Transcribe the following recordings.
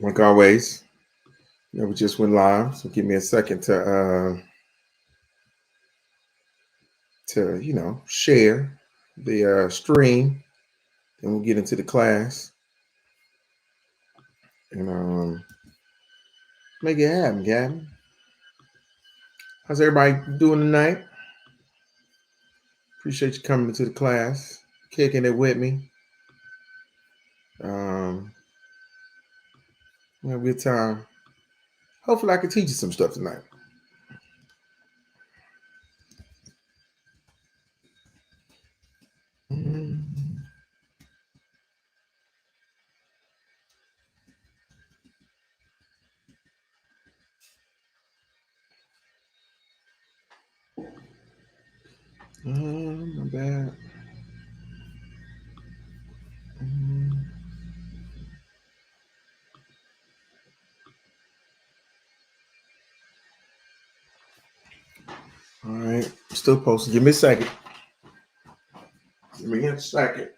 Like always, we just went live, so give me a second to share the stream, and we'll get into the class and make it happen, Gavin. How's everybody doing tonight? Appreciate you coming to the class, kicking it with me. Um, we have a good time. Hopefully, I can teach you some stuff tonight. Mhm. My bad. Mhm. All right, still posting. Give me a second. Give me a second.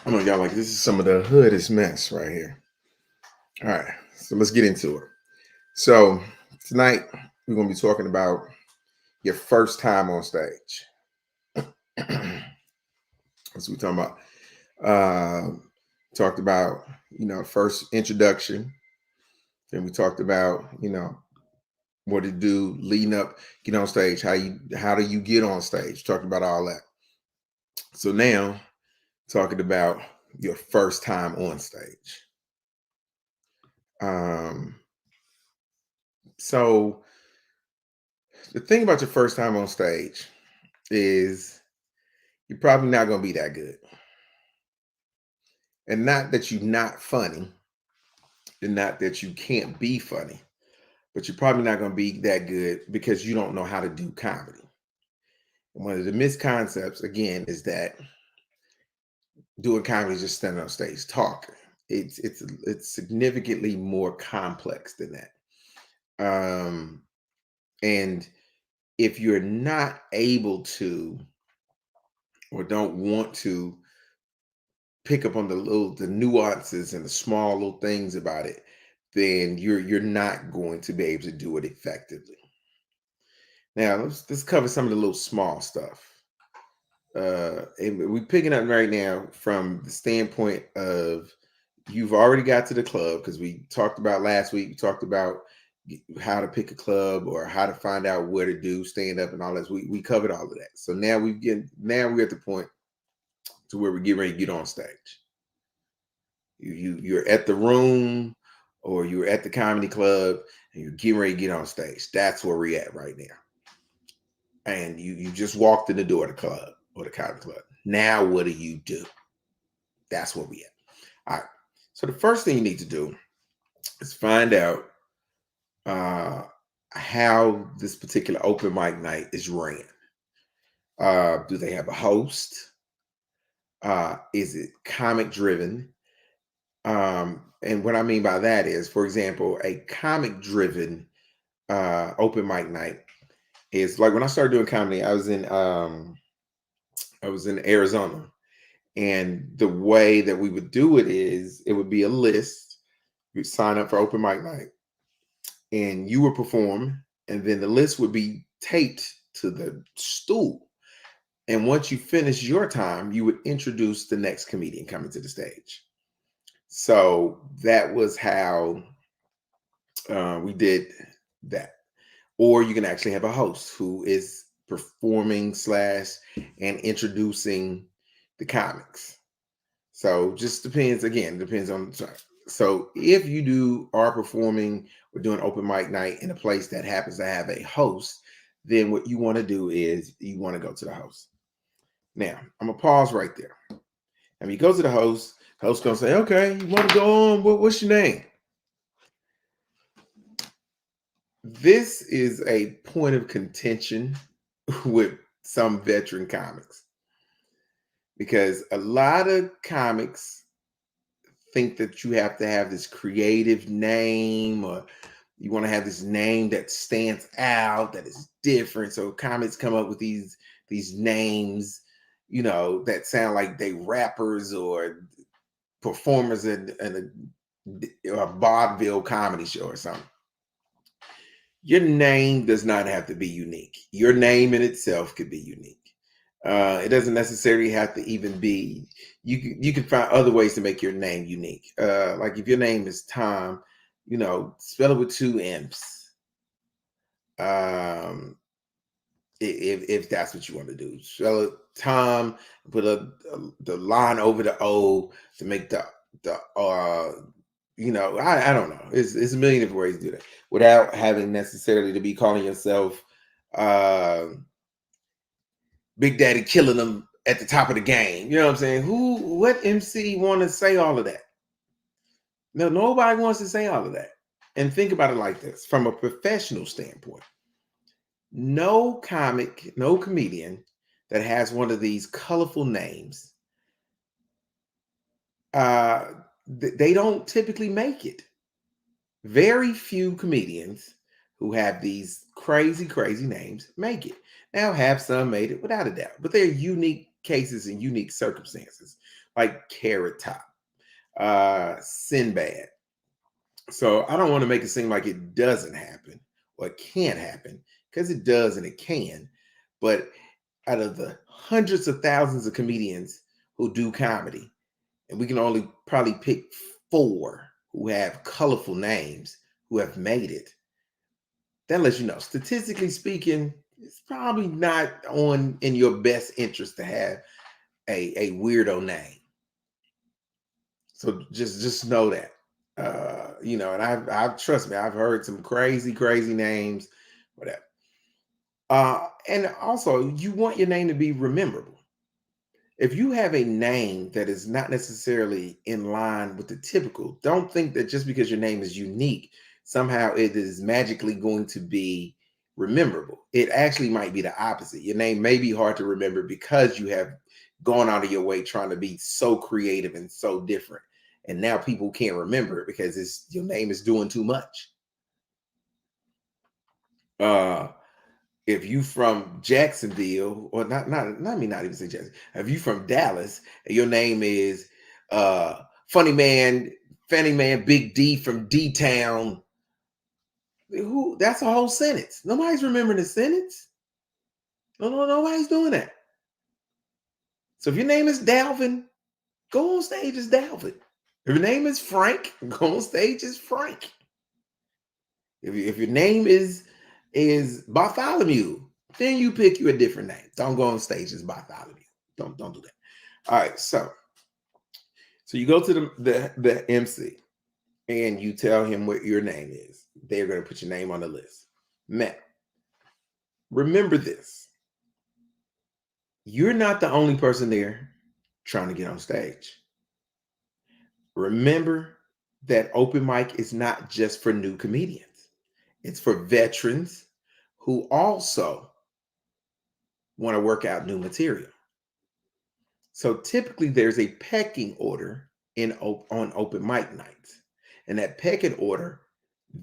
I know y'all like this is some of the hoodest mess right here. All right, so let's get into it. So tonight we're gonna be talking about your first time on stage. That's what we're talking about. Talked about first introduction. Then we talked about what to do leading up, get on stage. How do you get on stage? Talked about all that. So now talking about your first time on stage. Um, so the thing about your first time on stage is you're probably not going to be that good. And not that you're not funny, and not that you can't be funny, but you're probably not going to be that good because you don't know how to do comedy. And one of the misconceptions, again, is that doing comedy is just standing on stage talking. It's significantly more complex than that. And if you're not able to or don't want to pick up on the nuances and the small little things about it, then you're not going to be able to do it effectively. Now let's cover some of the little small stuff. And we're picking up right now from the standpoint of you've already got to the club because we talked about last week. We talked about how to pick a club or how to find out where to do stand up and all that. We covered all of that. So now we're at the point to where we get ready to get on stage. You're at the room or you're at the comedy club and you're getting ready to get on stage. That's where we're at right now. And you just walked in the door of the club or the comedy club. Now what do you do? That's where we at. All right. So the first thing you need to do is find out how this particular open mic night is ran. Do they have a host? Is it comic driven? And what I mean by that is, for example, a comic driven open mic night is like when I started doing comedy. I was in Arizona, and the way that we would do it is it would be a list. You'd sign up for open mic night, and you would perform, and then the list would be taped to the stool. And once you finish your time, you would introduce the next comedian coming to the stage. So that was how we did that. Or you can actually have a host who is performing slash and introducing the comics. So just depends again, depends on the time. So if you are performing or doing open mic night in a place that happens to have a host, then what you want to do is you want to go to the host. Now I'm gonna pause right there. And you go to the host gonna say, okay, you want to go on? What's your name? This is a point of contention with some veteran comics because a lot of comics think that you have to have this creative name or You want to have this name that stands out, that is different. So comics come up with these names, that sound like they rappers or performers in a vaudeville comedy show or something. Your name does not have to be unique. Your name in itself could be unique. It doesn't necessarily have to even be. You can find other ways to make your name unique. Like if your name is Tom, spell it with two M's. Um, if that's what you want to do, spell it Tom. Put the line over the O to make the. I don't know. It's a million different ways to do that without having necessarily to be calling yourself uh, Big Daddy killing them at the top of the game. You know what I'm saying? What MC want to say all of that? No, nobody wants to say all of that. And think about it like this: from a professional standpoint, no comic, no comedian that has one of these colorful names, uh, they don't typically make it. Very few comedians who have these crazy, crazy names make it. Now, have some made it without a doubt, but they're unique cases and unique circumstances, like Carrot Top, Sinbad. So I don't want to make it seem like it doesn't happen or it can't happen, because it does and it can. But out of the hundreds of thousands of comedians who do comedy, and we can only probably pick four who have colorful names who have made it. That lets you know, statistically speaking, it's probably not in your best interest to have a weirdo name. So just know that. And I've trust me, I've heard some crazy, crazy names, whatever. And also you want your name to be rememberable. If you have a name that is not necessarily in line with the typical, don't think that just because your name is unique, somehow it is magically going to be rememberable. It actually might be the opposite. Your name may be hard to remember because you have gone out of your way trying to be so creative and so different. And now people can't remember it because your name is doing too much. Uh, if you from Jacksonville, or not let me not even say Jackson. If you from Dallas and your name is Funny Man Big D from D Town, who that's a whole sentence. Nobody's remembering the sentence. No, nobody's doing that. So if your name is Dalvin, go on stage as Dalvin. If your name is Frank, go on stage as Frank. If your name is Bartholomew, then you pick you a different name. Don't go on stage as Bartholomew. Don't do that. All right, so you go to the MC and you tell him what your name is. They're going to put your name on the list. Now, remember this: you're not the only person there trying to get on stage. Remember that open mic is not just for new comedians. It's for veterans who also want to work out new material. So typically there's a pecking order on open mic nights. And that pecking order,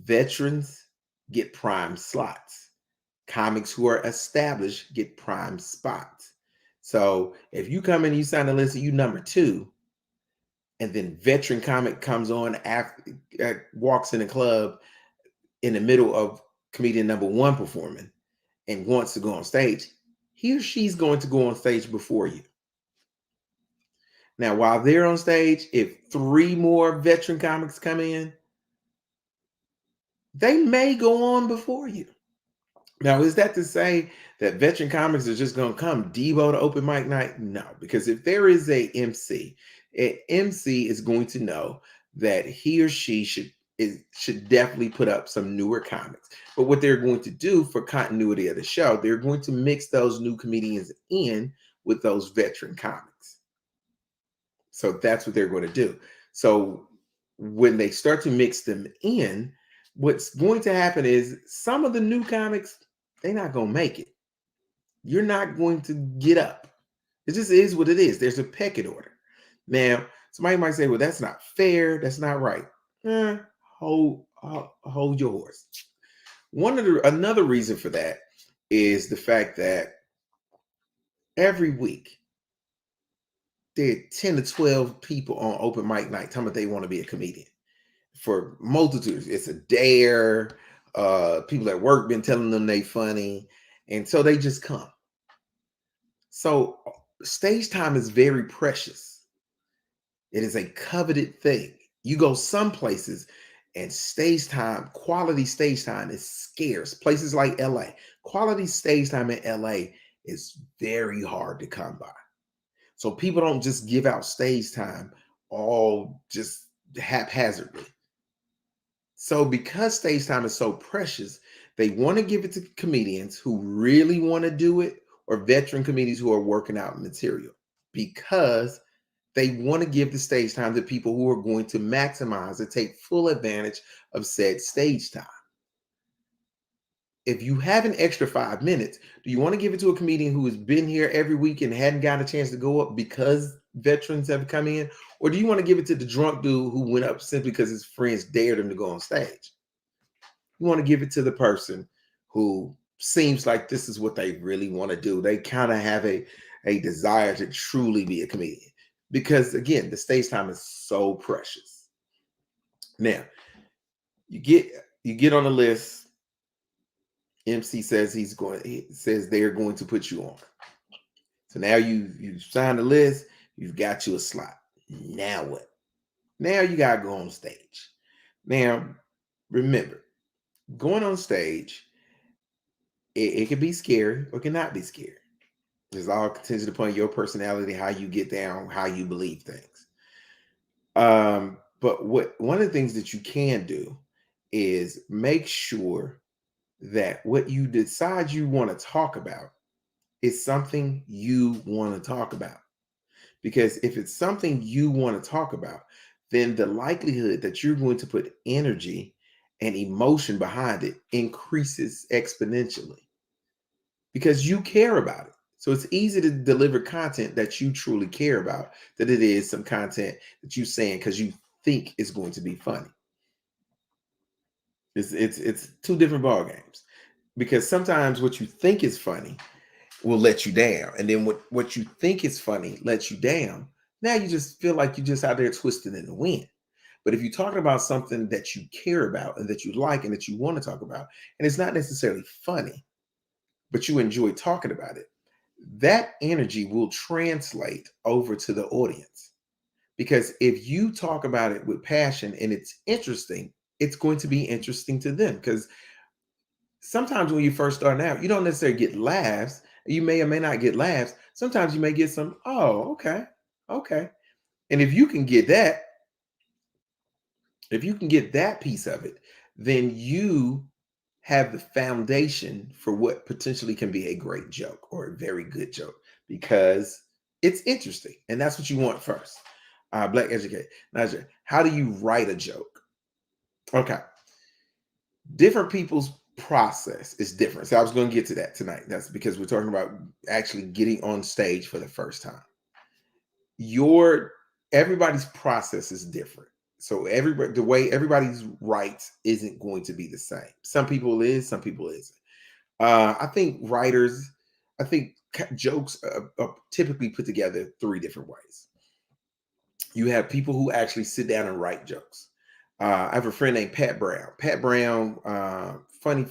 veterans get prime slots. Comics who are established get prime spots. So if you come in and you sign a list and you number 2, and then veteran comic comes on after walks in the club in the middle of comedian number 1 performing and wants to go on stage, he or she's going to go on stage before you. Now, while they're on stage, if 3 more veteran comics come in, they may go on before you. Now, is that to say that veteran comics are just going to come Debo to open mic night? No, because if there is an MC is going to know that he or she should definitely put up some newer comics. But what they're going to do for continuity of the show, they're going to mix those new comedians in with those veteran comics. So that's what they're going to do. So when they start to mix them in, what's going to happen is some of the new comics, they're not going to make it. You're not going to get up. It just is what it is. There's a pecking order. Now, somebody might say, well, that's not fair. That's not right. Hold hold your horse. Another reason for that is the fact that every week there are 10 to 12 people on open mic night telling me they want to be a comedian for multitudes. It's a dare. People at work been telling them they funny, and so they just come. So stage time is very precious. It is a coveted thing. You go some places and stage time, quality stage time is scarce. Places like LA, quality stage time in LA is very hard to come by. So people don't just give out stage time all just haphazardly. So because stage time is so precious, they want to give it to comedians who really want to do it or veteran comedians who are working out material because they want to give the stage time to people who are going to maximize and take full advantage of said stage time. If you have an extra 5 minutes, do you want to give it to a comedian who has been here every week and hadn't gotten a chance to go up because veterans have come in? Or do you want to give it to the drunk dude who went up simply because his friends dared him to go on stage? You want to give it to the person who seems like this is what they really want to do. They kind of have a desire to truly be a comedian. Because again, the stage time is so precious. Now, you get on the list. MC says he says they're going to put you on. So now you signed the list, you've got you a slot. Now what? Now you gotta go on stage. Now, remember, going on stage, it can be scary or it cannot be scary. It's all contingent upon your personality, how you get down, how you believe things. But one of the things that you can do is make sure that what you decide you want to talk about is something you want to talk about. Because if it's something you want to talk about, then the likelihood that you're going to put energy and emotion behind it increases exponentially because you care about it. So it's easy to deliver content that you truly care about than it is some content that you're saying because you think is going to be funny. It's two different ball games because sometimes what you think is funny will let you down, and then what you think is funny lets you down. Now you just feel like you're just out there twisting in the wind. But if you're talking about something that you care about and that you like and that you want to talk about, and it's not necessarily funny, but you enjoy talking about it, that energy will translate over to the audience. Because if you talk about it with passion and it's interesting, it's going to be interesting to them. Because sometimes when you first start out, you don't necessarily get laughs. You may or may not get laughs. Sometimes you may get some, oh, okay, okay. And if you can get that piece of it, then you have the foundation for what potentially can be a great joke or a very good joke because it's interesting. And that's what you want first. Black educate. Niger, how do you write a joke? Okay. Different people's process is different. So I was going to get to that tonight. That's because we're talking about actually getting on stage for the first time. Your Everybody's process is different. So the way everybody's writes isn't going to be the same. Some people is, some people isn't. I think jokes are typically put together three different ways. You have people who actually sit down and write jokes. I have a friend named Pat Brown. Pat Brown, funny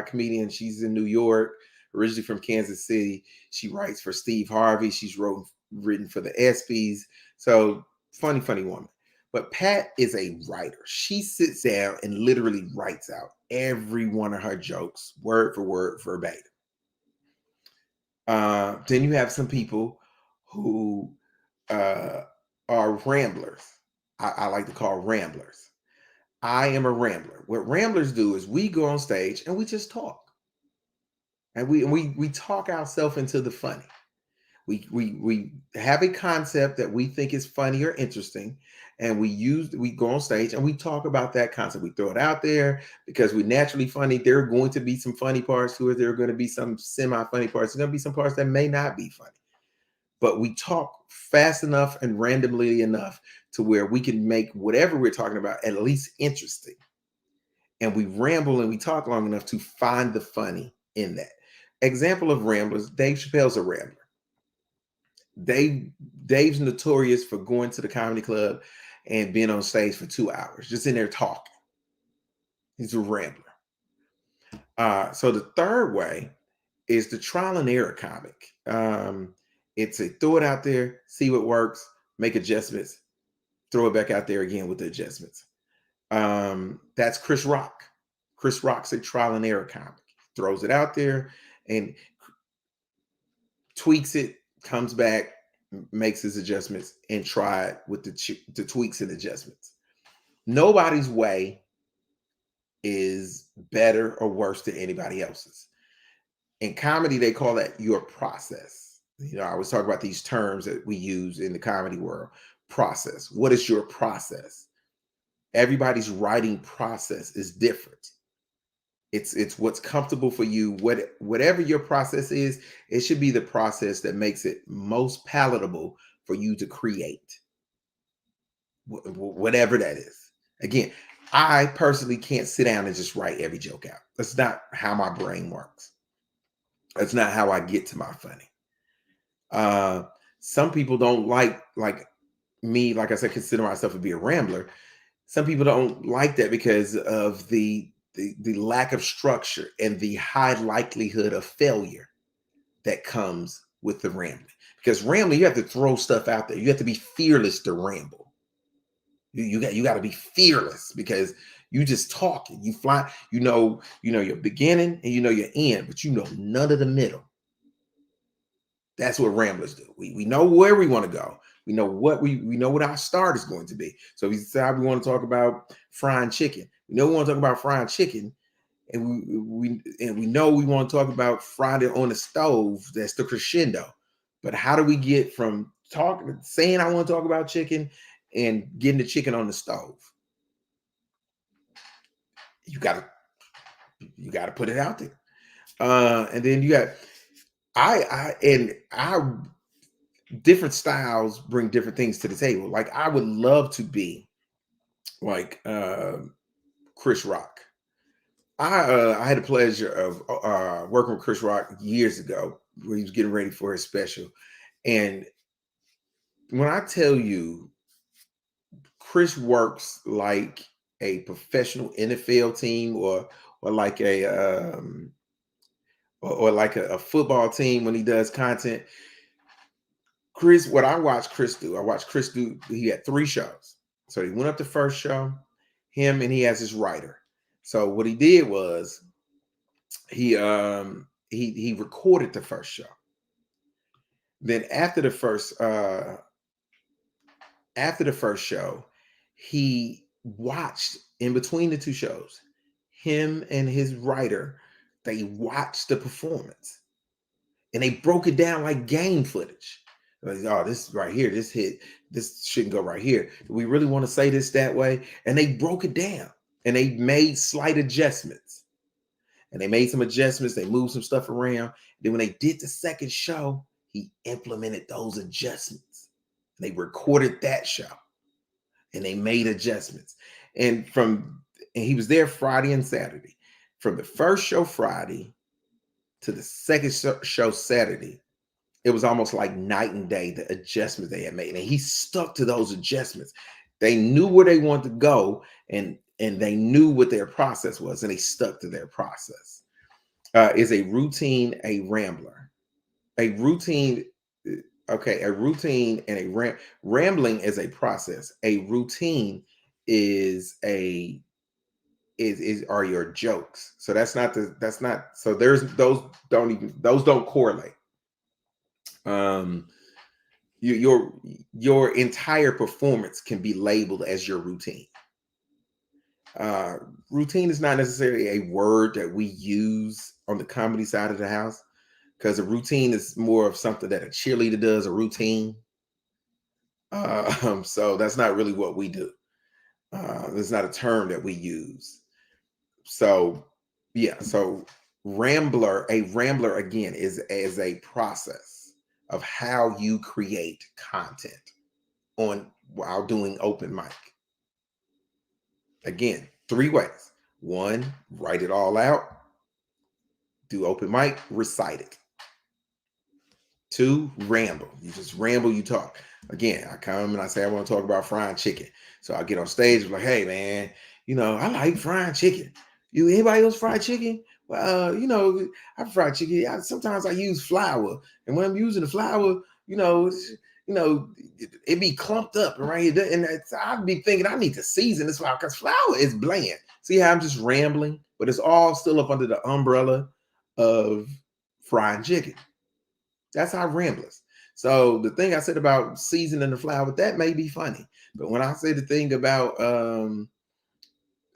comedian. She's in New York, originally from Kansas City. She writes for Steve Harvey. She's written for the ESPYs. So funny woman. But Pat is a writer. She sits down and literally writes out every one of her jokes, word for word, verbatim. Then you have some people who are ramblers. I like to call ramblers. I am a rambler. What ramblers do is we go on stage and we just talk, and we talk ourselves into the funny. We have a concept that we think is funny or interesting, and we go on stage and we talk about that concept. We throw it out there because we're naturally funny. There are going to be some funny parts to it. There are going to be some semi-funny parts. There's going to be some parts that may not be funny. But we talk fast enough and randomly enough to where we can make whatever we're talking about at least interesting. and we ramble and we talk long enough to find the funny in that. Example of ramblers: Dave Chappelle's a rambler. Dave Dave's notorious for going to the comedy club and being on stage for 2 hours, just in there talking. He's a rambler. So the third way is the trial and error comic. It's a throw it out there, see what works, make adjustments, throw it back out there again with the adjustments. That's Chris Rock. Chris Rock's a trial and error comic. Throws it out there and tweaks it, comes back, makes his adjustments, and try it with the tweaks and adjustments. Nobody's way is better or worse than anybody else's. In comedy, they call that your process. I always talk about these terms that we use in the comedy world. Process. What is your process? Everybody's writing process is different. It's what's comfortable for you. Whatever your process is, it should be the process that makes it most palatable for you to create. Whatever that is. Again, I personally can't sit down and just write every joke out. That's not how my brain works. That's not how I get to my funny. Some people don't like me, like I said, consider myself to be a rambler. Some people don't like that because of the lack of structure and the high likelihood of failure that comes with the rambling. Because rambling, you have to throw stuff out there. You have to be fearless to ramble. You got to be fearless because you just talking. You fly. You know your beginning and you know your end, but you know none of the middle. That's what ramblers do. We know where we want to go. We know what we know what our start is going to be. So we decide we want to talk about frying chicken. We know we want to talk about frying chicken, and we know we want to talk about frying it on the stove. That's the crescendo. But how do we get from saying I want to talk about chicken and getting the chicken on the stove? You gotta put it out there. And then you got I different styles bring different things to the table. Like I would love to be like Chris Rock. I had the pleasure of working with Chris Rock years ago when he was getting ready for his special. And when I tell you Chris works like a professional NFL team or like or like a football team when he does content. Chris, what I watched Chris do, he had 3 shows. So he went up the first show, and he has his writer. So what he did was he recorded the first show. Then after the first show, he watched in between the 2 shows, him and his writer, they watched the performance and they broke it down like game footage. Like, oh, this right here, this hit, this shouldn't go right here. Do we really want to say this that way? And they broke it down and they made slight adjustments. And they made some adjustments. They moved some stuff around. Then when they did the second show, he implemented those adjustments. They recorded that show and they made adjustments. And he was there Friday and Saturday. From the first show Friday to the second show Saturday, it was almost like night and day, the adjustments they had made. And he stuck to those adjustments. They knew where they wanted to go and they knew what their process was, and they stuck to their process. Is a routine a rambler? A routine, okay, a routine and rambling is a process. A routine is are your jokes. So so there's those don't correlate. Your entire performance can be labeled as your routine. Routine is not necessarily a word that we use on the comedy side of the house, because a routine is more of something that a cheerleader does, a routine. So that's not really what we do. It's not a term that we use. So yeah, so a rambler again is as a process of how you create content while doing open mic. Again, 3 ways. One, write it all out. Do open mic, recite it. Two, ramble. You just ramble, you talk. Again, I come and I say I want to talk about frying chicken. So I get on stage and like, hey man, I like frying chicken. You anybody else fry chicken? Well, I fry chicken. Sometimes I use flour, and when I'm using the flour, it be clumped up right here, and I'd be thinking I need to season this flour because flour is bland. See how I'm just rambling, but it's all still up under the umbrella of frying chicken. That's how ramblers. So the thing I said about seasoning the flour, that may be funny. But when I say the thing about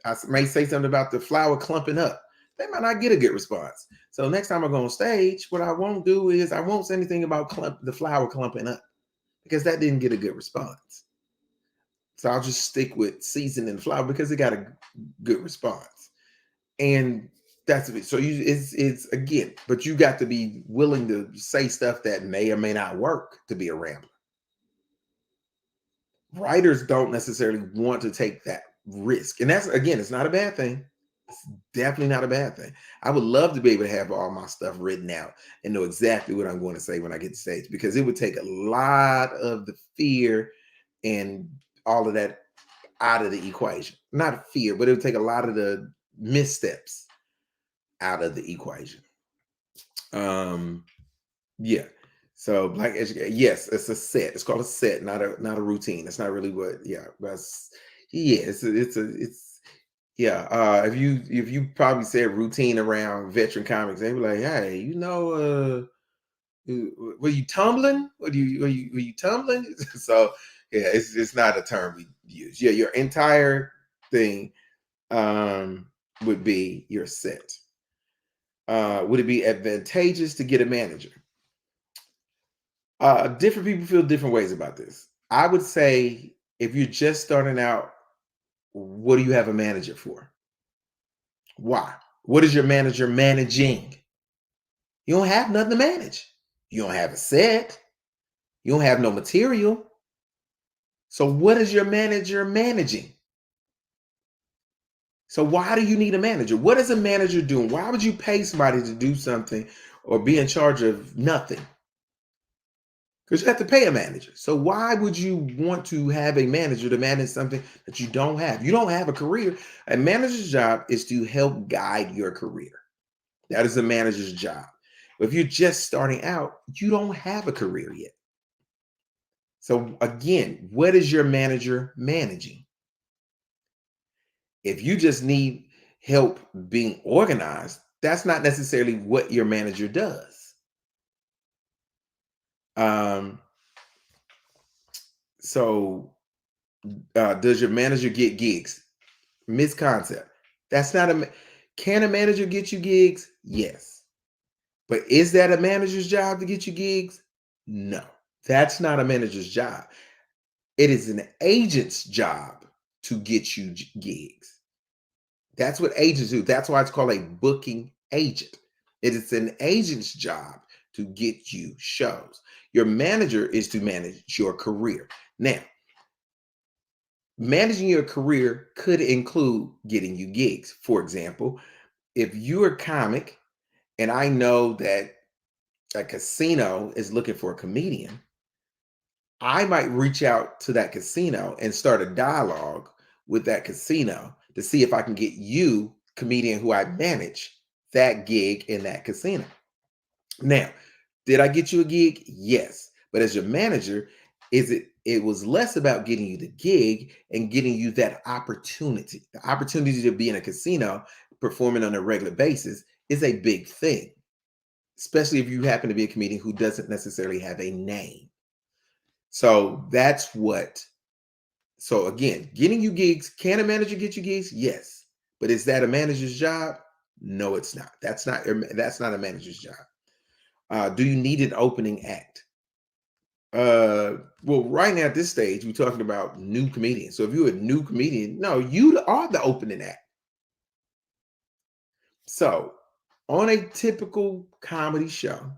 I may say something about the flour clumping up, they might not get a good response. So next time I go on stage, what I won't do is I won't say anything about the flour clumping up because that didn't get a good response. So I'll just stick with seasoning the flour because it got a good response. And that's it. So it's again, but you got to be willing to say stuff that may or may not work to be a rambler. Writers don't necessarily want to take that risk. And that's again, it's not a bad thing. It's definitely not a bad thing. I would love to be able to have all my stuff written out and know exactly what I'm going to say when I get to stage because it would take a lot of the fear and all of that out of the equation. Not fear, but it would take a lot of the missteps out of the equation. Yeah. So black education, yes, it's a set. It's called a set, not a routine. It's not really what, yeah. That's yeah. It's yeah. If you probably said routine around veteran comics, they be like, hey, were you tumbling? Were you tumbling? So yeah, it's not a term we use. Yeah, your entire thing would be your set. Would it be advantageous to get a manager? Different people feel different ways about this. I would say if you're just starting out, what do you have a manager for? Why? What is your manager managing? You don't have nothing to manage. You don't have a set. You don't have no material. So what is your manager managing? So why do you need a manager? What is a manager doing? Why would you pay somebody to do something or be in charge of nothing? Because you have to pay a manager. So why would you want to have a manager to manage something that you don't have? You don't have a career. A manager's job is to help guide your career. That is a manager's job. But if you're just starting out, you don't have a career yet. So again, what is your manager managing? If you just need help being organized, that's not necessarily what your manager does. Um, so does your manager get gigs? Misconcept. That's not a. Can a manager get you gigs? Yes. But is that a manager's job to get you gigs? No. That's not a manager's job. It is an agent's job to get you gigs. That's what agents do. That's why it's called a booking agent. It is an agent's job to get you shows. Your manager is to manage your career. Now, managing your career could include getting you gigs. For example, if you're a comic and I know that a casino is looking for a comedian, I might reach out to that casino and start a dialogue with that casino to see if I can get you, comedian who I manage, that gig in that casino. Now, did I get you a gig? Yes. But as your manager, it was less about getting you the gig and getting you that opportunity. The opportunity to be in a casino performing on a regular basis is a big thing, especially if you happen to be a comedian who doesn't necessarily have a name. So that's what. So again, getting you gigs, can a manager get you gigs? Yes. But is that a manager's job? No, it's not. That's not a manager's job. Do you need an opening act? Well, right now at this stage, we're talking about new comedians. So if you're a new comedian, no, you are the opening act. So on a typical comedy show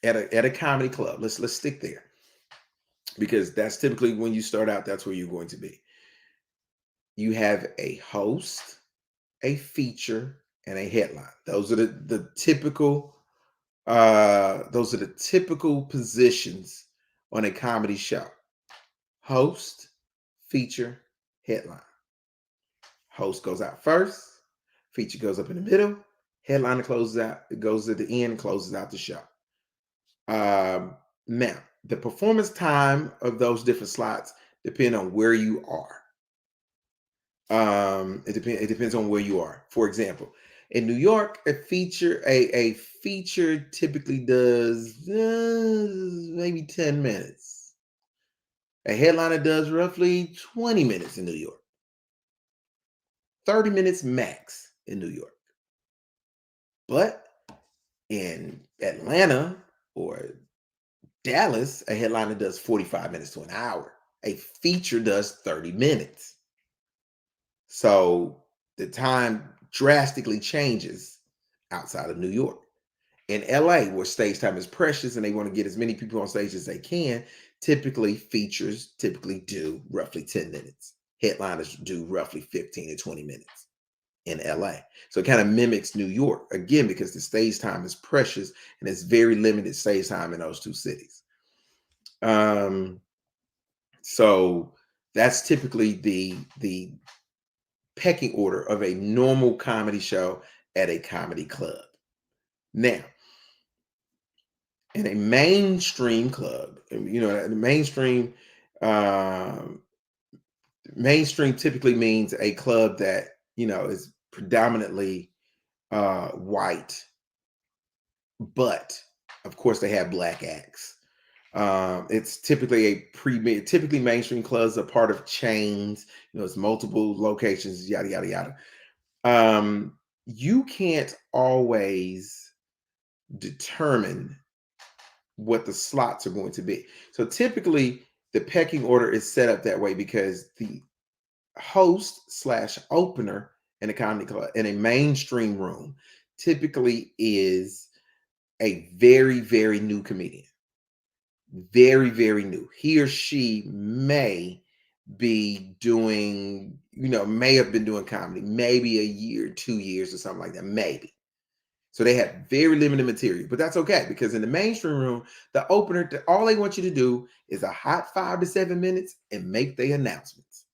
at a comedy club, let's stick there because that's typically when you start out, that's where you're going to be. You have a host a feature, and a headline. Those are the typical positions on a comedy show. Host, feature, headline. Host goes out first, feature goes up in the middle, headliner closes out, it goes at the end, closes out the show. Now, the performance time of those different slots depend on where you are. It depends on where you are. For example, in New York, a feature typically does maybe 10 minutes. A headliner does roughly 20 minutes in New York. 30 minutes max in New York. But in Atlanta or Dallas, a headliner does 45 minutes to an hour. A feature does 30 minutes. So the time drastically changes outside of New York. In LA, where stage time is precious and they want to get as many people on stage as they can, typically features do roughly 10 minutes. Headliners do roughly 15 to 20 minutes in LA. So it kind of mimics New York, again, because the stage time is precious and it's very limited stage time in those two cities. So that's typically the pecking order of a normal comedy show at a comedy club. Now, in a mainstream club, the mainstream typically means a club that is predominantly white, but of course they have black acts. It's typically typically mainstream clubs are part of chains. It's multiple locations, yada yada yada. You can't always determine what the slots are going to be. So typically, the pecking order is set up that way because the host slash opener in a comedy club in a mainstream room typically is a very, very new comedian. Very, very new. He or she may be doing, may have been doing comedy, maybe a year, 2 years or something like that, maybe. So they have very limited material, but that's okay because in the mainstream room, the opener, all they want you to do is a hot 5 to 7 minutes and make the announcements.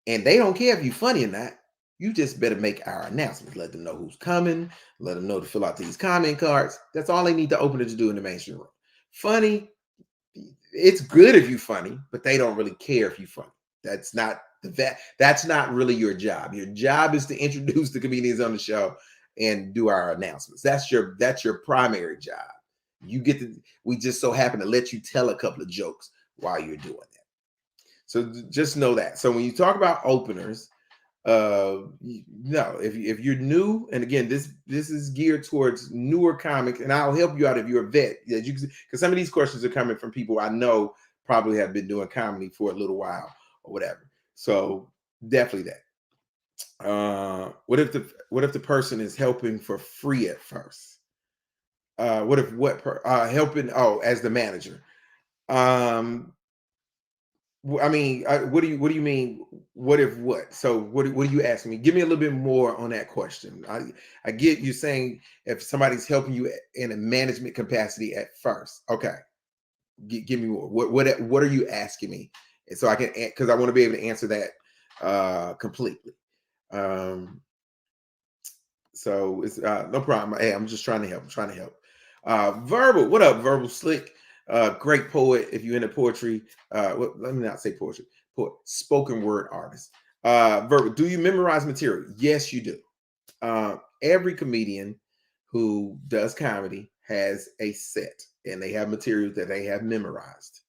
And they don't care if you're funny or not. You just better make our announcements. Let them know who's coming. Let them know to fill out these comment cards. That's all they need the opener to do in the mainstream room. Funny, it's good if you're funny, but they don't really care if you're funny. That's not really your job. Your job is to introduce the comedians on the show and do our announcements. That's your primary job. We just so happen to let you tell a couple of jokes while you're doing that. So just know that. So when you talk about openers, no, if you're new, and again, this is geared towards newer comics, and I'll help you out if you're a vet. Yeah, because some of these questions are coming from people I know probably have been doing comedy for a little while or whatever. So definitely that. What if the person is helping for free at first? Helping? Oh, as the manager. I mean, what do you mean? What if what? So what are you asking me? Give me a little bit more on that question. I get you saying if somebody's helping you in a management capacity at first. Okay, give me more. What are you asking me? And so I can, because I want to be able to answer that completely. So it's no problem. Hey, I'm just trying to help. I'm trying to help. Verbal, what up, Verbal Slick? Great poet. If you're into poetry, let me not say poetry. Spoken word artist. Verbal, do you memorize material? Yes, you do. Every comedian who does comedy has a set, and they have material that they have memorized.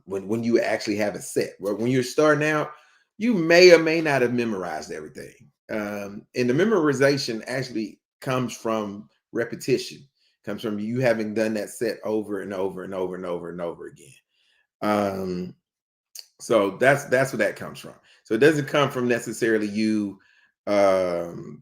When you actually have a set, when you're starting out, you may or may not have memorized everything. And the memorization actually comes from repetition, comes from you having done that set over and over and over and over and over again. So that's where that comes from. So it doesn't come from necessarily you, having,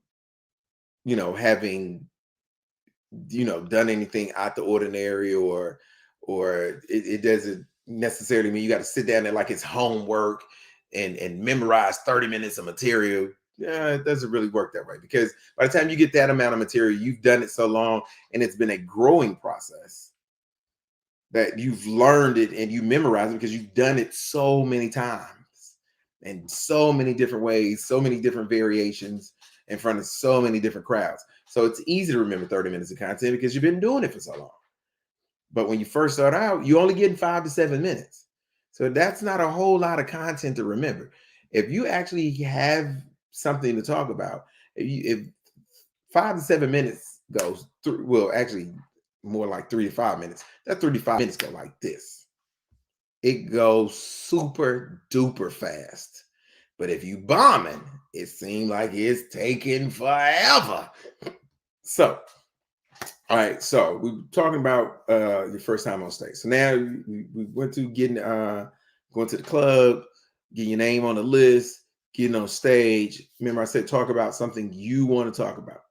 done anything out the ordinary, or it doesn't necessarily mean you got to sit down there like it's homework and memorize 30 minutes of material. Yeah, it doesn't really work that way, because by the time you get that amount of material, you've done it so long and it's been a growing process that you've learned it and you memorize it because you've done it so many times and so many different ways, so many different variations in front of so many different crowds. So it's easy to remember 30 minutes of content because you've been doing it for so long. But when you first start out, you only getting 5 to 7 minutes. So that's not a whole lot of content to remember. If you actually have something to talk about, if 5 to 7 minutes goes through, well, actually more like 3 to 5 minutes, that 3 to 5 minutes go like this. It goes super duper fast. But if you bombing, it seems like it's taking forever. So, all right, so we were talking about your first time on stage. So now we went to getting going to the club, getting your name on the list, getting on stage. Remember, I said talk about something you want to talk about.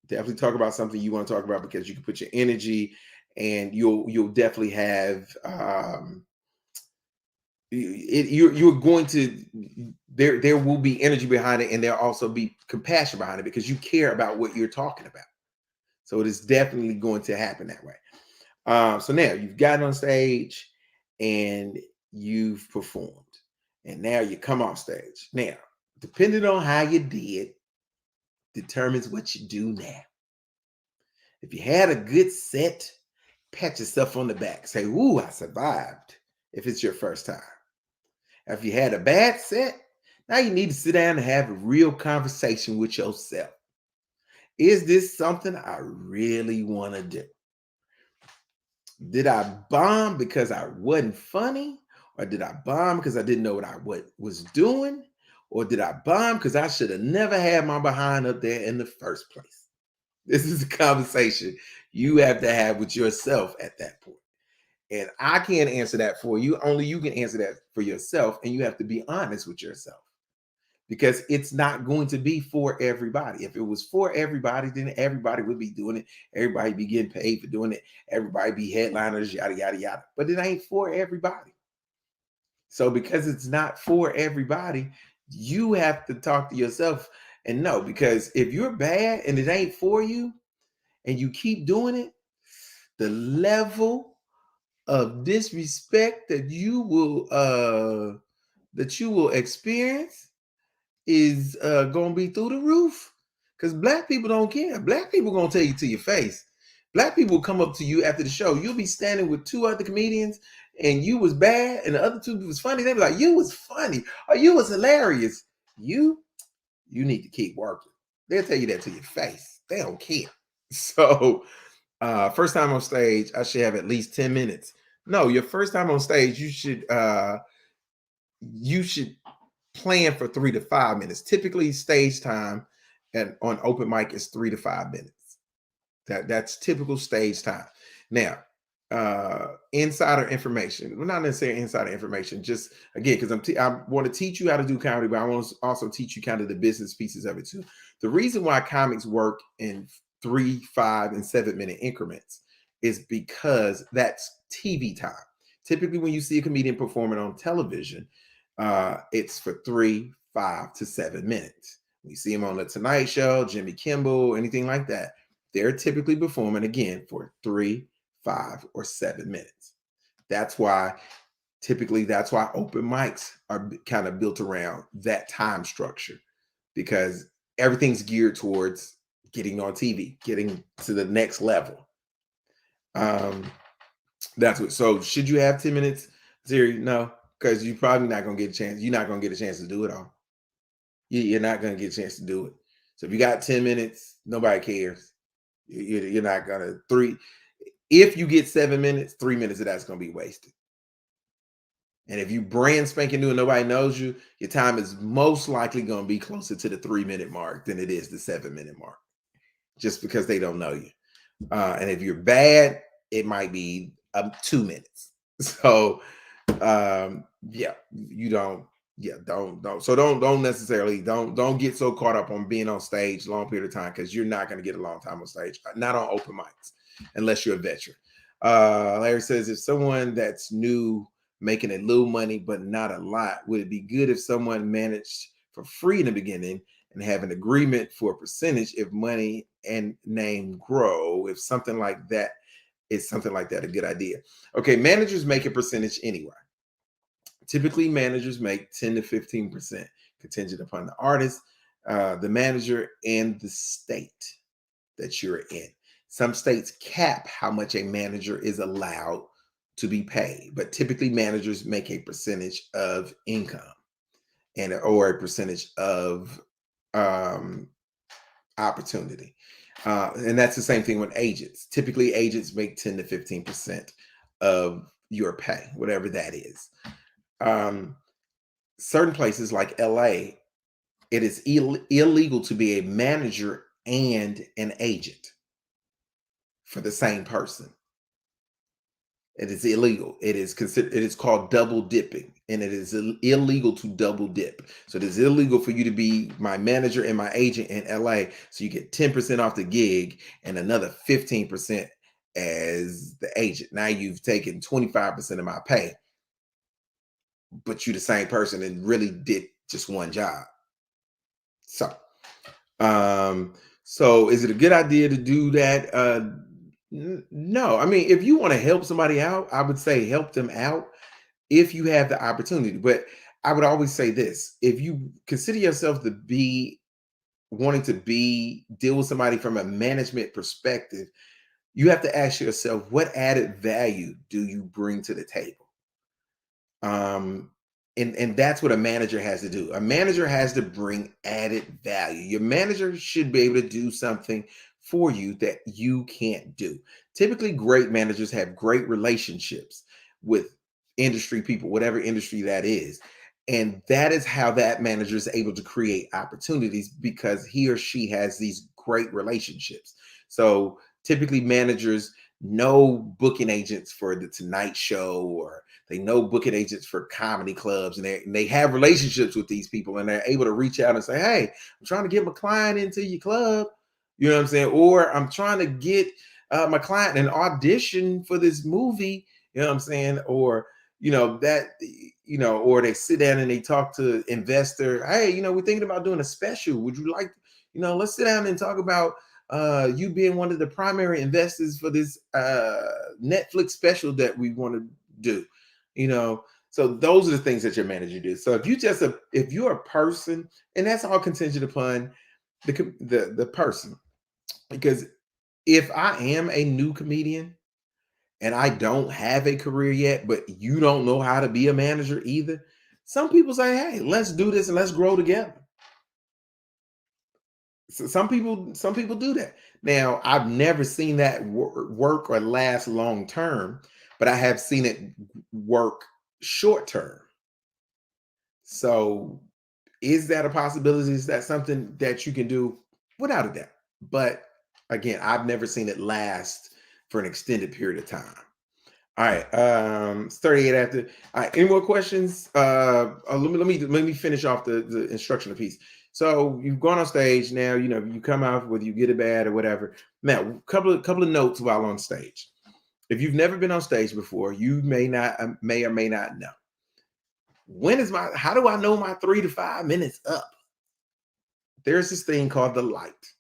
Definitely talk about something you want to talk about because you can put your energy, and you'll definitely have you're going to, there will be energy behind it, and there'll also be compassion behind it because you care about what you're talking about. So it is definitely going to happen that way. So now you've gotten on stage and you've performed, and now you come off stage. Now, depending on how you did, determines what you do now. If you had a good set, pat yourself on the back. Say, "Ooh, I survived." If it's your first time. If you had a bad set, now you need to sit down and have a real conversation with yourself. Is this something I really want to do? Did I bomb because I wasn't funny? Or did I bomb because I didn't know what was doing? Or did I bomb because I should have never had my behind up there in the first place? This is a conversation you have to have with yourself at that point. And I can't answer that for you. Only you can answer that for yourself. And you have to be honest with yourself, because it's not going to be for everybody. If it was for everybody, then everybody would be doing it. Everybody be getting paid for doing it. Everybody be headliners, yada, yada, yada. But it ain't for everybody. So because it's not for everybody, you have to talk to yourself and know, because if you're bad and it ain't for you and you keep doing it, the level of disrespect that you will experience is gonna be through the roof. Because black people don't care. Black people gonna tell you to your face. Black people come up to you after the show. You'll be standing with two other comedians, and you was bad, and the other two was funny. They be like, "You was funny, or you was hilarious." You need to keep working. They'll tell you that to your face. They don't care. So, first time on stage, I should have at least 10 minutes. No, your first time on stage, you should plan for 3 to 5 minutes. Typically, stage time and on open mic is 3 to 5 minutes. That's typical stage time. Now, insider information. Well, not necessarily insider information. Just again, because I want to teach you how to do comedy, but I want to also teach you kind of the business pieces of it too. The reason why comics work in 3, 5, and 7 minute increments is because that's TV time. Typically, when you see a comedian performing on television, it's for 3, 5 to 7 minutes. We see them on the Tonight Show, Jimmy Kimmel, anything like that. They're typically performing again for 3, 5, or 7 minutes. That's why open mics are kind of built around that time structure, because everything's geared towards getting on TV, getting to the next level. That's what. So should you have 10 minutes, Zeri? No, because you're probably not gonna get a chance. You're not gonna get a chance to do it all. You're not gonna get a chance to do it. So if you got 10 minutes, nobody cares. You're not gonna three. If you get 7 minutes, 3 minutes of that's gonna be wasted. And if you brand spanking new and nobody knows you, your time is most likely gonna be closer to the 3 minute mark than it is the 7 minute mark, just because they don't know you. And if you're bad, it might be 2 minutes. So yeah, you don't, yeah, don't. So don't necessarily don't get so caught up on being on stage a long period of time, because you're not going to get a long time on stage, not on open mics, unless you're a veteran. Larry says, if someone that's new making a little money but not a lot, would it be good if someone managed for free in the beginning and have an agreement for a percentage if money and name grow. If something like that is something like that a good idea. Okay, managers make a percentage anyway. Typically, managers make 10 to 15%, contingent upon the artist, the manager, and the state that you're in. Some states cap how much a manager is allowed to be paid, but typically managers make a percentage of income and or a percentage of um, opportunity. And that's the same thing with agents. Typically, agents make 10 to 15% of your pay, whatever that is. Um, Certain places like LA, it is illegal to be a manager and an agent for the same person. It is illegal. It is considered. It is called double dipping, and it is illegal to double dip. So it is illegal for you to be my manager and my agent in LA. So you get 10% off the gig and another 15% as the agent. Now you've taken 25% of my pay, but you're the same person and really did just one job. So, um, so is it a good idea to do that? No. I mean, if you want to help somebody out, I would say help them out if you have the opportunity. But I would always say this: if you consider yourself to be wanting to be deal with somebody from a management perspective, you have to ask yourself, what added value do you bring to the table? Um, and that's what a manager has to do. A manager has to bring added value. Your manager should be able to do something for you that you can't do. Typically, great managers have great relationships with industry people, whatever industry that is. And that is how that manager is able to create opportunities because he or she has these great relationships. So typically, managers know booking agents for the Tonight Show, or they know booking agents for comedy clubs, and they have relationships with these people, and they're able to reach out and say, "Hey, I'm trying to get my client into your club." You know what I'm saying? Or I'm trying to get my client an audition for this movie. You know what I'm saying? Or or they sit down and they talk to investor. Hey, we're thinking about doing a special. Would you like, let's sit down and talk about you being one of the primary investors for this Netflix special that we want to do. So those are the things that your manager does. So if you're a person, and that's all contingent upon the person, because if I am a new comedian and I don't have a career yet, but you don't know how to be a manager either, some people say, "Hey, let's do this and let's grow together." So some people do that. Now, I've never seen that work or last long term, but I have seen it work short term. So, is that a possibility? Is that something that you can do? Without a doubt. But again, I've never seen it last for an extended period of time. All right, it's 38 after. All right, any more questions? Let me finish off the instructional piece. So you've gone on stage now. You come out whether you get it bad or whatever. Now, couple of notes while on stage. If you've never been on stage before, you may or may not know. How do I know my 3 to 5 minutes up? There's this thing called the light.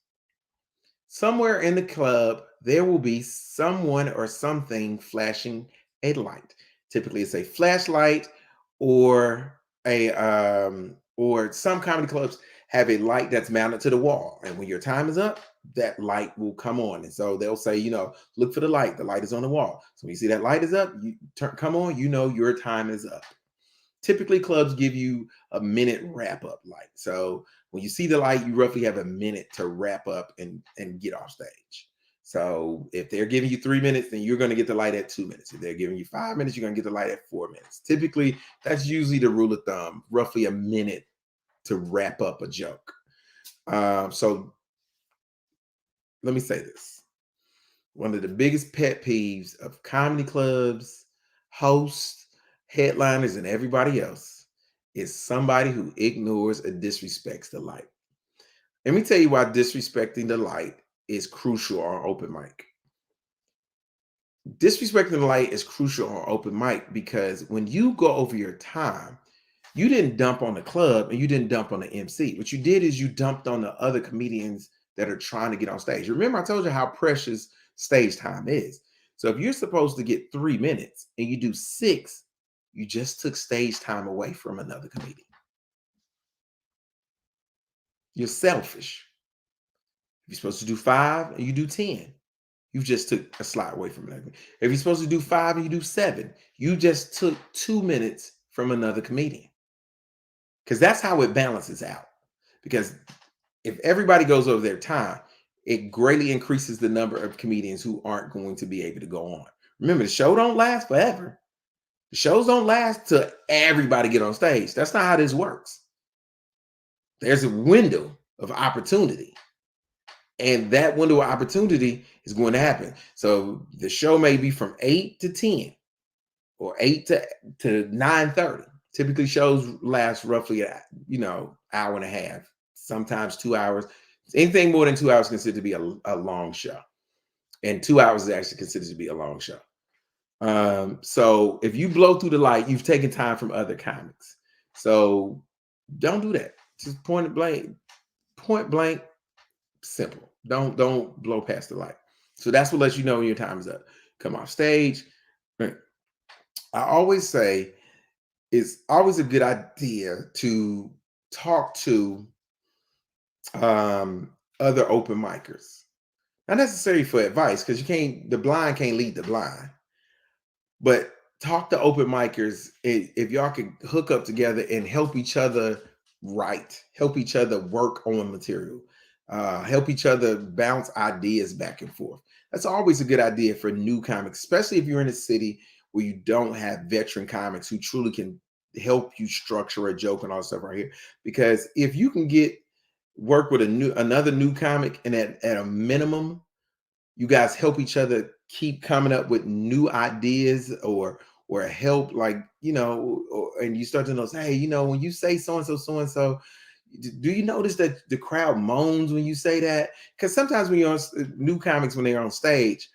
Somewhere in the club, there will be someone or something flashing a light. Typically, it's a flashlight or or some comedy clubs have a light that's mounted to the wall. And when your time is up, that light will come on. And so they'll say, look for the light. The light is on the wall. So when you see that light is up, come on, your time is up. Typically, clubs give you a minute wrap up light. So when you see the light, you roughly have a minute to wrap up and get off stage. So if they're giving you 3 minutes, then you're going to get the light at 2 minutes. If they're giving you 5 minutes, you're going to get the light at 4 minutes. Typically, that's usually the rule of thumb, roughly a minute to wrap up a joke. So let me say this. One of the biggest pet peeves of comedy clubs, hosts, headliners, and everybody else is somebody who ignores or disrespects the light. Let me tell you why disrespecting the light is crucial on open mic. Disrespecting the light is crucial on open mic because when you go over your time, You didn't dump on the club and you didn't dump on the MC. What you did is you dumped on the other comedians that are trying to get on stage. Remember, I told you how precious stage time is. So if you're supposed to get 3 minutes and you do six, you just took stage time away from another comedian. You're selfish. If you're supposed to do five and you do 10, you just took a slot away from another. If you're supposed to do five and you do seven, you just took 2 minutes from another comedian. Because that's how it balances out. Because if everybody goes over their time, it greatly increases the number of comedians who aren't going to be able to go on. Remember, the show don't last forever. The shows don't last till everybody get on stage. That's not how this works. There's a window of opportunity. And that window of opportunity is going to happen. So the show may be from 8 to 10 or 8 to 9:30. Typically shows last roughly, hour and a half, sometimes 2 hours. Anything more than 2 hours is considered to be a long show. And 2 hours is actually considered to be a long show. So if you blow through the light, you've taken time from other comics. So don't do that. Just point blank, simple. Don't blow past the light. So that's what lets you know when your time is up. Come off stage. I always say it's always a good idea to talk to other open micers. Not necessarily for advice, because the blind can't lead the blind. But talk to open micers if y'all could hook up together and help each other write, help each other work on material, help each other bounce ideas back and forth. That's always a good idea for new comics, especially if you're in a city where you don't have veteran comics who truly can help you structure a joke and all that stuff right here. Because if you can work with another new comic, and at a minimum, you guys help each other keep coming up with new ideas or help, and you start to know, hey, when you say so and so, do you notice that the crowd moans when you say that? Because sometimes when you're on new comics, when they're on stage,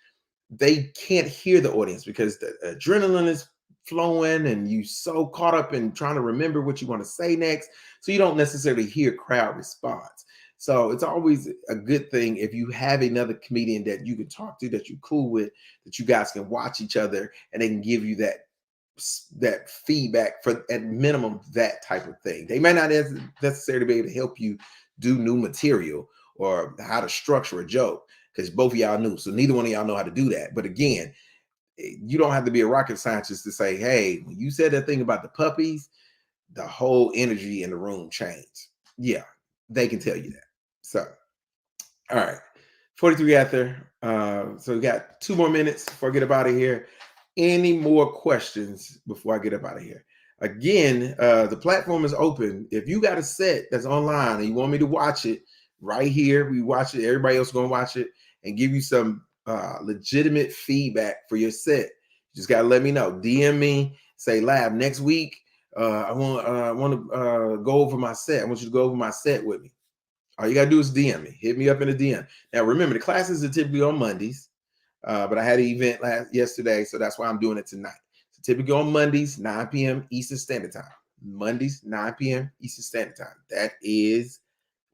they can't hear the audience because the adrenaline is flowing and you so caught up in trying to remember what you want to say next. So you don't necessarily hear crowd response. So it's always a good thing if you have another comedian that you can talk to, that you're cool with, that you guys can watch each other and they can give you that feedback for, at minimum, that type of thing. They might not necessarily be able to help you do new material or how to structure a joke, because both of y'all knew. So neither one of y'all know how to do that. But again, you don't have to be a rocket scientist to say, hey, when you said that thing about the puppies, the whole energy in the room changed. Yeah, they can tell you that. So, all right, 43 after. So we got 2 more minutes before I get up out of here. Any more questions before I get up out of here? Again, the platform is open. If you got a set that's online and you want me to watch it right here, we watch it. Everybody else going to watch it and give you some legitimate feedback for your set. You just got to let me know. DM me, say, Lab, next week, I want to go over my set. I want you to go over my set with me. All you got to do is DM me. Hit me up in a DM. Now, remember, the classes are typically on Mondays, but I had an event yesterday, so that's why I'm doing it tonight. So typically on Mondays, 9 p.m. Eastern Standard Time. Mondays, 9 p.m. Eastern Standard Time. That is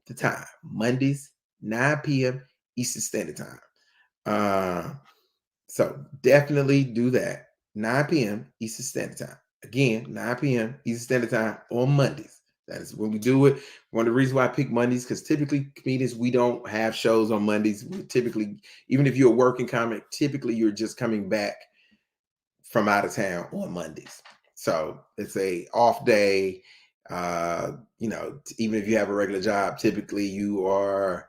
the time. Mondays, 9 p.m. Eastern Standard Time. So definitely do that. 9 p.m. Eastern Standard Time. Again, 9 p.m. Eastern Standard Time on Mondays. That is when we do it. One of the reasons why I pick Mondays, because typically comedians, we don't have shows on Mondays. We typically, even if you're a working comic, typically you're just coming back from out of town on Mondays. So it's a off day. Even if you have a regular job, typically you are,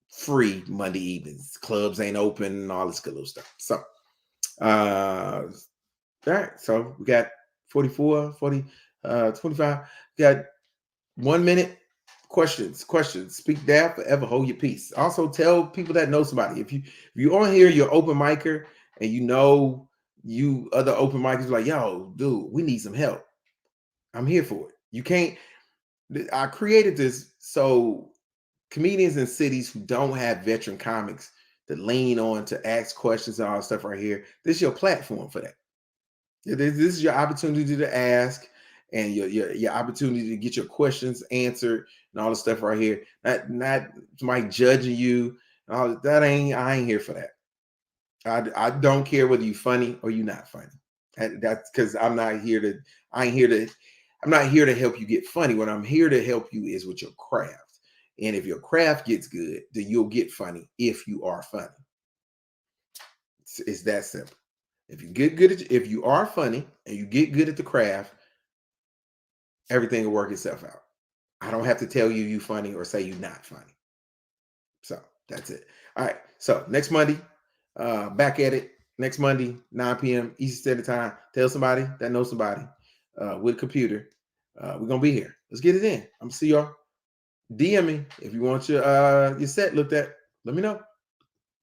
free Monday evenings. Clubs ain't open, all this good little stuff. So, all right. So we got 44, 40, 25. We got 1 minute. Questions. Speak there forever. Hold your peace. Also, tell people that know somebody. If you on here, you're open micer, and you other open micers like, yo, dude, we need some help. I'm here for it. You can't. I created this so comedians in cities who don't have veteran comics to lean on to ask questions and all that stuff right here. This is your platform for that. This is your opportunity to ask. and your opportunity to get your questions answered and all the stuff right here. Not somebody judging you. All that ain't I ain't here for that. I don't care whether you funny or you not funny. That's because I'm not here to. I ain't here to. I'm not here to help you get funny. What I'm here to help you is with your craft. And if your craft gets good, then you'll get funny if you are funny. It's that simple. If you get good at, if you are funny and you get good at the craft, everything will work itself out. I don't have to tell you you funny or say you not funny. So that's it. All right. So next Monday, back at it. Next Monday, 9 p.m. Eastern Standard Time. Tell somebody that knows somebody with a computer. We're gonna be here. Let's get it in. I'm gonna see y'all. DM me if you want your set looked at. Let me know.